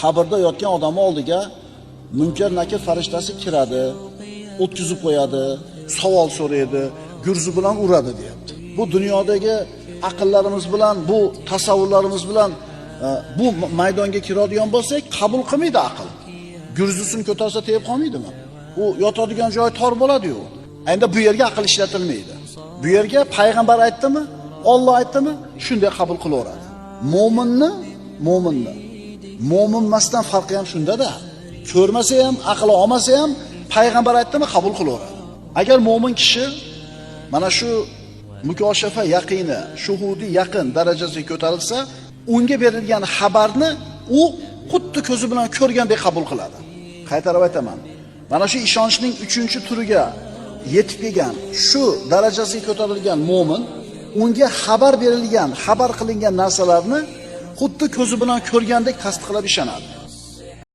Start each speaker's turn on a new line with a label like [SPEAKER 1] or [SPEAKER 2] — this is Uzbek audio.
[SPEAKER 1] qabrda yotgan odam oldiga Munkar Nakir farishtasi kiradi, o'tkazib qo'yadi, savol so'raydi, gurzi bilan uradi deyapti. Bu dunyodagi aqllarimiz bilan, bu tasavvurlarimiz bilan bu maydonga kiradigan bo'lsak, qabul qilmaydi aql. Gurzusini ko'tarsa tegib qolmaydimi? U yotadigan joy tor bo'ladi-yu. Endi bu yerga aql ishlatilmaydi. Bu yerga payg'ambar aytdimi, Alloh aytdimi, shunday qabul qilaveradi. Mo'minni mo'minmasdan farqi ham shunda-da. Ko'rmasa ham, aqli olmasa ham payg'ambar aytdimi, qabul qilaveradi. Agar mo'min kishi mana shu mukoshafa yaqini, shuhudi yaqin darajasiga ko'tarilsa, unga berilgan xabarni u xuddi ko'zi bilan ko'rgandek qabul qiladi. Qaytarib aytaman. Mana shu ishonchning 3-turiga yetib kelgan, shu darajasiga ko'tarilgan mo'min unga xabar berilgan, xabar qilingan narsalarni xuddi ko'zi bilan ko'rgandek tasdiqlab ishonadi.